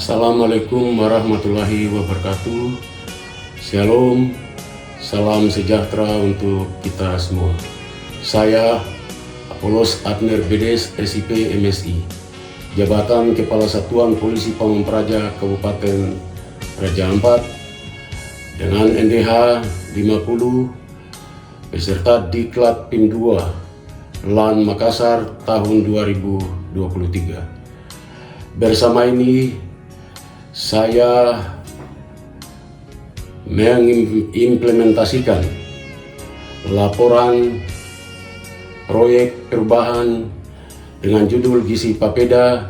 Assalamualaikum warahmatullahi wabarakatuh. Shalom, salam sejahtera untuk kita semua. Saya Apollos Abner Bedes, SIP MSI, Jabatan Kepala Satuan Polisi Pamong Praja Kabupaten Raja Ampat, dengan NDH 50 beserta Diklat PIM 2 LAN Makassar tahun 2023. Bersama ini saya mengimplementasikan laporan proyek perubahan dengan judul Gizi Papeda,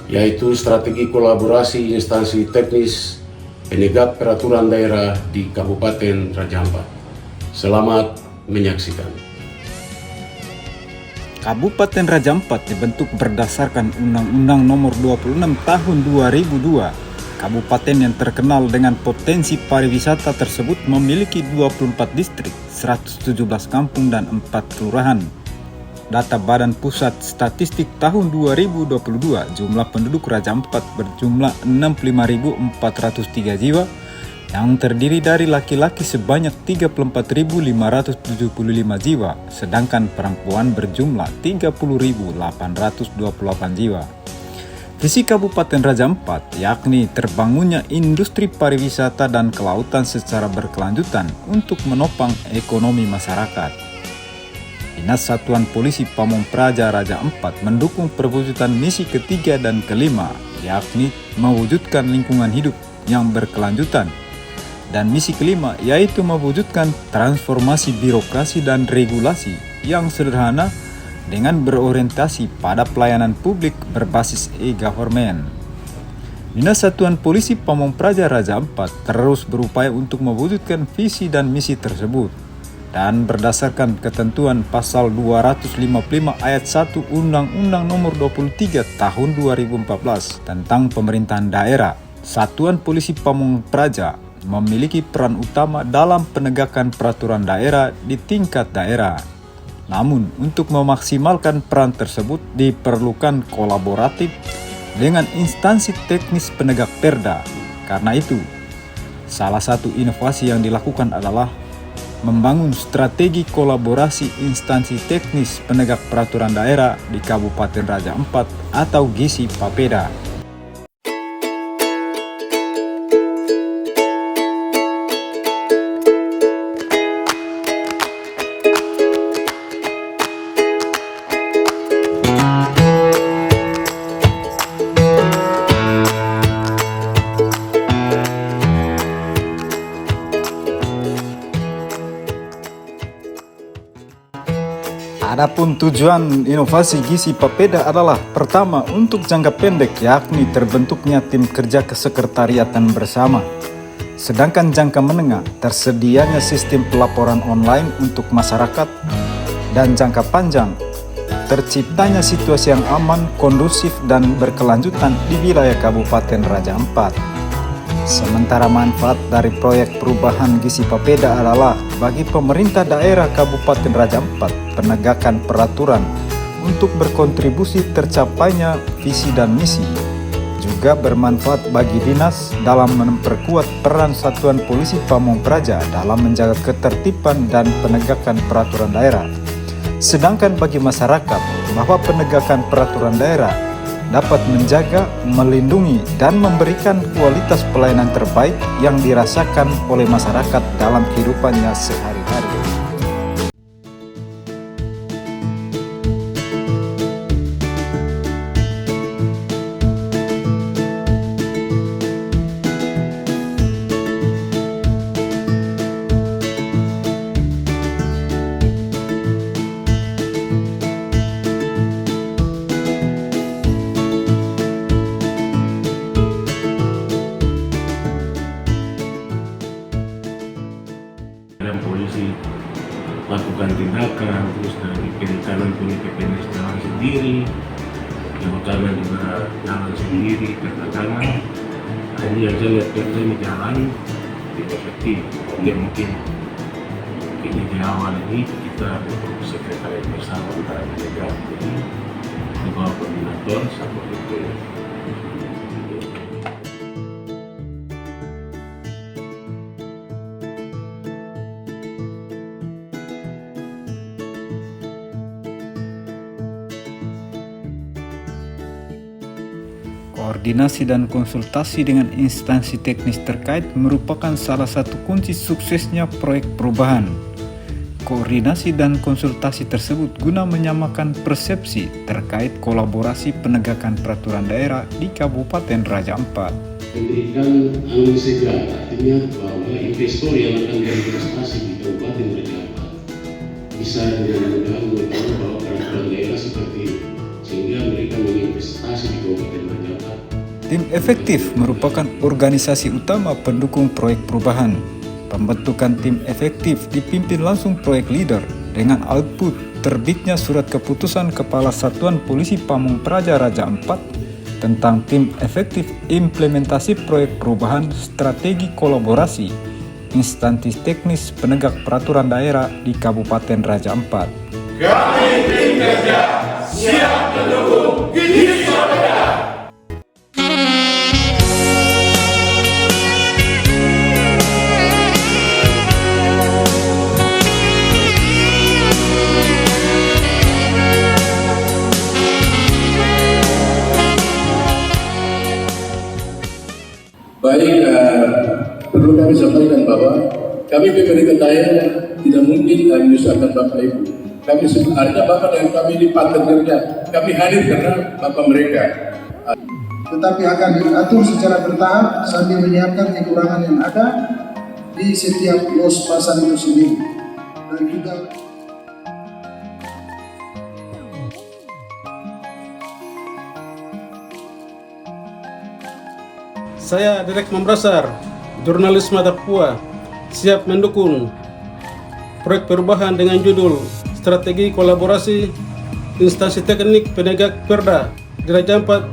yaitu strategi kolaborasi instansi teknis penegak peraturan daerah di Kabupaten Raja Ampat. Selamat menyaksikan. Kabupaten Raja Ampat dibentuk berdasarkan Undang-Undang Nomor 26 Tahun 2002. Kabupaten yang terkenal dengan potensi pariwisata tersebut memiliki 24 distrik, 117 kampung dan 4 kelurahan. Data Badan Pusat Statistik tahun 2022, jumlah penduduk Raja Ampat berjumlah 65.403 jiwa, yang terdiri dari laki-laki sebanyak 34.575 jiwa, sedangkan perempuan berjumlah 30.828 jiwa. Visi Kabupaten Raja Ampat yakni terbangunnya industri pariwisata dan kelautan secara berkelanjutan untuk menopang ekonomi masyarakat. Dinas Satuan Polisi Pamong Praja Raja Ampat mendukung perwujudan misi ketiga dan kelima, yakni mewujudkan lingkungan hidup yang berkelanjutan, dan misi kelima yaitu mewujudkan transformasi birokrasi dan regulasi yang sederhana dengan berorientasi pada pelayanan publik berbasis e-government. Dinas Satuan Polisi Pamong Praja Raja Ampat terus berupaya untuk mewujudkan visi dan misi tersebut, dan berdasarkan ketentuan pasal 255 ayat 1 Undang-Undang Nomor 23 Tahun 2014 tentang pemerintahan daerah, Satuan Polisi Pamong Praja memiliki peran utama dalam penegakan peraturan daerah di tingkat daerah. Namun, untuk memaksimalkan peran tersebut diperlukan kolaboratif dengan instansi teknis penegak perda. Karena itu, salah satu inovasi yang dilakukan adalah membangun strategi kolaborasi instansi teknis penegak peraturan daerah di Kabupaten Raja Ampat atau Gizi Papeda. Adapun tujuan inovasi Gizi Papeda adalah pertama untuk jangka pendek, yakni terbentuknya tim kerja kesekretariatan bersama. Sedangkan jangka menengah tersedianya sistem pelaporan online untuk masyarakat, dan jangka panjang terciptanya situasi yang aman, kondusif dan berkelanjutan di wilayah Kabupaten Raja Ampat. Sementara manfaat dari proyek perubahan Gizi Papeda adalah bagi pemerintah daerah Kabupaten Raja Ampat penegakan peraturan untuk berkontribusi tercapainya visi dan misi. Juga bermanfaat bagi dinas dalam memperkuat peran Satuan Polisi Pamong Praja dalam menjaga ketertiban dan penegakan peraturan daerah. Sedangkan bagi masyarakat, bahwa penegakan peraturan daerah dapat menjaga, melindungi, dan memberikan kualitas pelayanan terbaik yang dirasakan oleh masyarakat dalam kehidupannya sehari-hari. Polisi lakukan tindakan, terus dari perikanan punya PPNS jalan sendiri, kehutanan juga jalan sendiri, pertakanan. Ini yang saya lihat perda ini jalan tidak efektif. Oke, mungkin ini di awal ini kita butuh sekretariat bersama antara penegak ini, di bawah koordinator sama itu Koordinasi dan konsultasi dengan instansi teknis terkait merupakan salah satu kunci suksesnya proyek perubahan. Koordinasi dan konsultasi tersebut guna menyamakan persepsi terkait kolaborasi penegakan peraturan daerah di Kabupaten Raja Ampat. Memberikan angin segar, artinya bahwa investor yang akan berinvestasi di Kabupaten Raja Ampat bisa dengan mudah mengetahui bahwa peraturan daerah seperti sehingga mereka menginvestasi di Kabupaten Raja Ampat. Tim efektif merupakan organisasi utama pendukung proyek perubahan. Pembentukan tim efektif dipimpin langsung proyek leader dengan output terbitnya surat keputusan Kepala Satuan Polisi Pamung Praja Raja Ampat tentang tim efektif implementasi proyek perubahan strategi kolaborasi instansi teknis penegak peraturan daerah di Kabupaten Raja Ampat. Kami tim kerja siap mendukung Gizi Papeda. Baik, perlu kami sampaikan bahwa kami pemerintah daerah tidak mungkin menyusahkan Bapak Ibu. Kami sebenarnya Bapak dan kami di partner kerja, kami hadir karena Bapak mereka. Tetapi akan diatur secara bertahap sambil menyiapkan kekurangan yang ada di setiap pos pasar itu sendiri. Dan juga Saya Direk Mambrasar, jurnalis Mata Papua, siap mendukung proyek perubahan dengan judul Strategi Kolaborasi Instansi Teknik Penegak Perda di Raja Ampat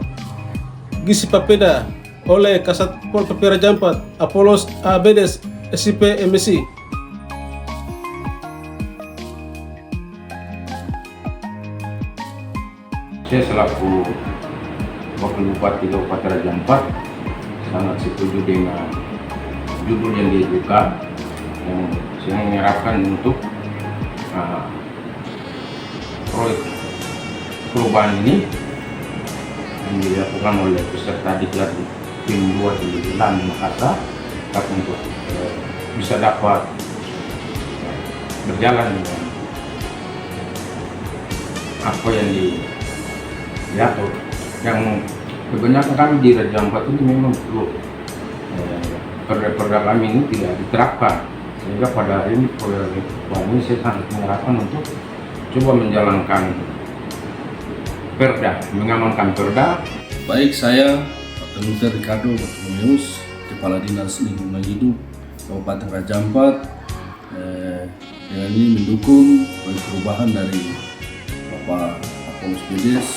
Gizi Papeda oleh Kasat Pol PP Raja Ampat Apolos ABDes SIP MSI. Saya selaku Wakil Bupati Kabupaten Raja Ampat sangat setuju dengan judul yang diajukan yang saya mengharapkan untuk proyek perubahan ini yang dilakukan oleh peserta diklat di tim 2 di Lan Makassar untuk bisa dapat berjalan dengan apa yang diatur. Yang kebanyakan kami di Raja Ampat ini memang perlu perda-perda kami ini tidak diterapkan, sehingga pada hari ini ini saya sangat mengharapkan untuk coba menjalankan perda, mengamankan perda. Baik, saya Pak Dr. Ricardo Bartolomeus, Kepala Dinas Lingkungan Hidup Kabupaten Raja Ampat, dengan ini mendukung proyek perubahan dari Bapak Apolos Bedes,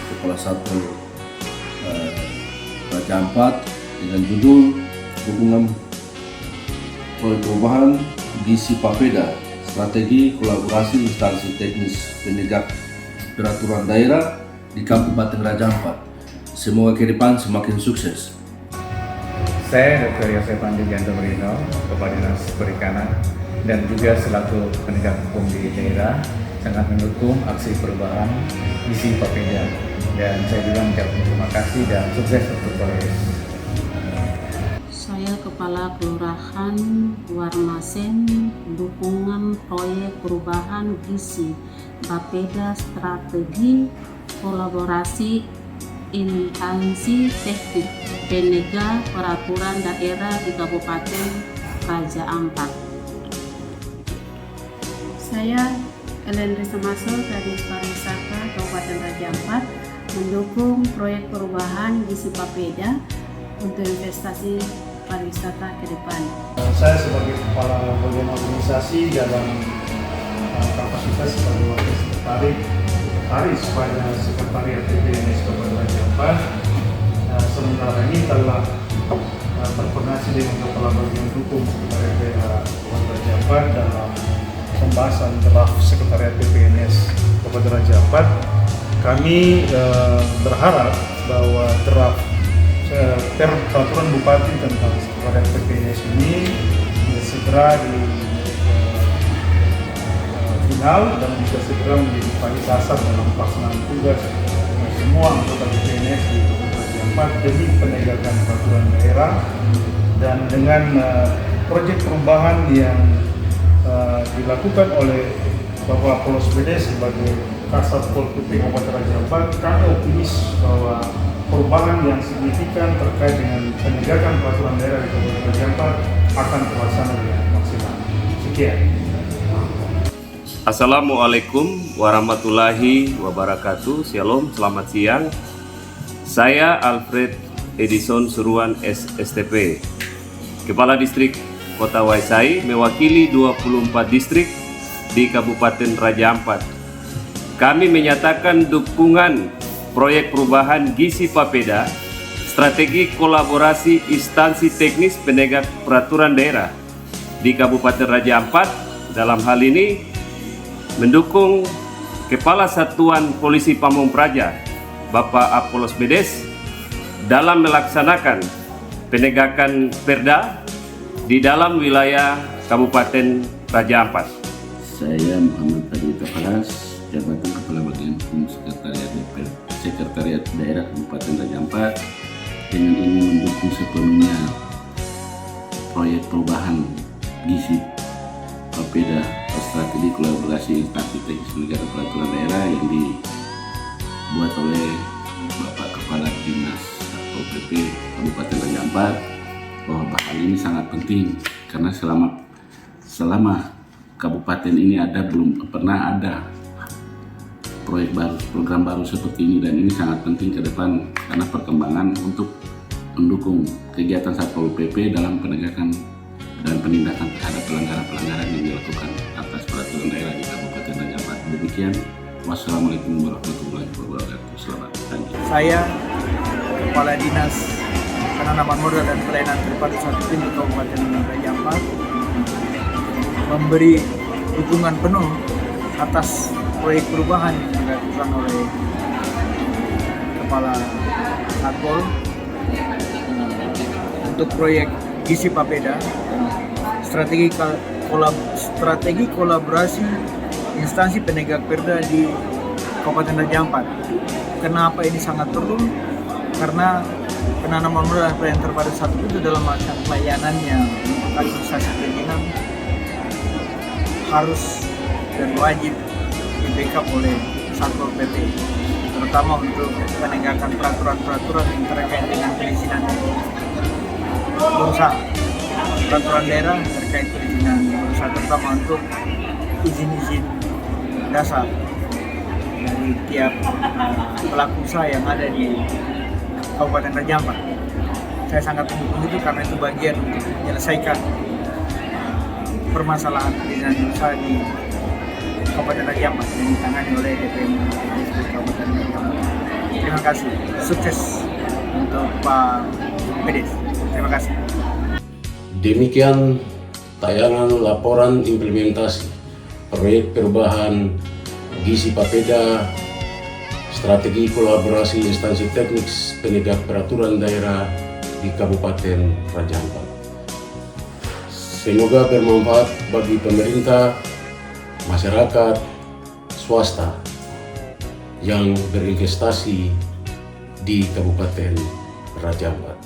Kepala Satpol Raja Ampat, dengan judul dukungan proyek perubahan Gizi Papeda, strategi kolaborasi instansi teknis penegak peraturan daerah di Kabupaten Raja Ampat. Semoga ke depan semakin sukses. Saya Dr. Yosef Andi Jantomerino, Kepala Dinas Perikanan dan juga selaku penegak hukum di daerah sangat mendukung aksi perubahan Gizi Papeda, dan saya juga mengucapkan terima kasih dan sukses untuk proyek. Saya Kepala Kelurahan Warmasen, dukungan proyek perubahan Gizi Papeda strategi kolaborasi instansi teknik penegak peraturan daerah di Kabupaten Raja Ampat. Saya Ellen Risa Masol, Kadis Pariwisata Kabupaten Raja Ampat, mendukung proyek perubahan Gizi Papeda untuk investasi pariwisata ke depan. Saya sebagai kepala bagian organisasi dalam kapasitas sebagai wakil sekretaris pada Sekretariat PPNS Kabupaten Raja Ampat, sementara ini telah berkoordinasi dengan kepala bagian hukum Sekretariat Daerah Kabupaten Raja Ampat dalam pembahasan draft Sekretariat PPNS Kabupaten Raja Ampat. Kami berharap bahwa draft peraturan Bupati tentang Sekretariat PPNS ini segera di final dan bisa segera menjadi palisasar dalam pelaksanaan tugas semua anggota PPNS di Kabupaten Raja cepat demi penegakan peraturan daerah, dan dengan proyek perubahan yang dilakukan oleh Bapak Polos BD sebagai Kasat Pol PP Kabupaten Raja Ampat, kami optimis bahwa perubahan yang signifikan terkait dengan penegakan peraturan daerah di Kabupaten Raja Ampat akan terlaksana dengan maksimal. Sekian. Assalamualaikum warahmatullahi wabarakatuh. Shalom, selamat siang. Saya Alfred Edison Suruan SSTP, Kepala Distrik Kota Waisai, mewakili 24 distrik di Kabupaten Raja Ampat. Kami menyatakan dukungan proyek perubahan Gizi Papeda, strategi kolaborasi instansi teknis penegak peraturan daerah di Kabupaten Raja Ampat. Dalam hal ini mendukung Kepala Satuan Polisi Pamong Praja, Bapak Apolos Bedes, dalam melaksanakan penegakan perda di dalam wilayah Kabupaten Raja Ampat. Saya Muhammad Tadi Tafaras, Jabatan Kepala Bagian Hukum Sekretariat Daerah Kabupaten Raja Ampat, dengan ingin mendukung sepenuhnya proyek perubahan Gizi Papeda, strategi kolaborasi instansi teknis penegak peraturan daerah yang dibuat oleh Bapak Kepala Dinas Satpol PP Kabupaten Raja Ampat, bahwa hal ini sangat penting karena selama kabupaten ini belum pernah ada proyek baru, program baru seperti ini, dan ini sangat penting ke depan karena perkembangan untuk mendukung kegiatan Satpol PP dalam penegakan dan penindakan terhadap pelanggaran-pelanggaran yang dilakukan atas peraturan daerah di Kabupaten Raja Ampat. Demikian, wassalamualaikum warahmatullahi wabarakatuh. Selamat pagi. Saya Kepala Dinas Penanaman Modal dan Pelayanan Terpadu 1 di Kabupaten Raja Ampat memberi dukungan penuh atas proyek perubahan yang dilakukan oleh Kepala Satpol untuk proyek Gizi Papeda, strategi kolaborasi instansi penegak perda di Kabupaten Raja Ampat. Kenapa ini sangat perlu? Karena penanaman modal dan pelayanan terpadu 1 itu dalam melakukan pelayanannya untuk administrasi perizinan harus dan wajib di-backup oleh Satpol PP, terutama untuk penegakan peraturan-peraturan yang terkait dengan perizinan berusaha, peraturan daerah terkait perizinan berusaha, terutama untuk izin-izin dasar dari tiap pelaku usaha yang ada di Kabupaten Raja Ampat. Saya sangat mendukung itu karena itu bagian untuk menyelesaikan permasalahan perizinan usaha di Kabupaten Raja Ampat yang ditangani oleh DPM Kabupaten Raja Ampat. Terima kasih, sukses untuk Pak Bedes. Terima kasih. Demikian tayangan laporan implementasi proyek perubahan Gizi Papeda, strategi kolaborasi instansi teknis penegak peraturan daerah di Kabupaten Raja Ampat. Semoga bermanfaat bagi pemerintah, masyarakat, swasta yang berinvestasi di Kabupaten Raja Ampat.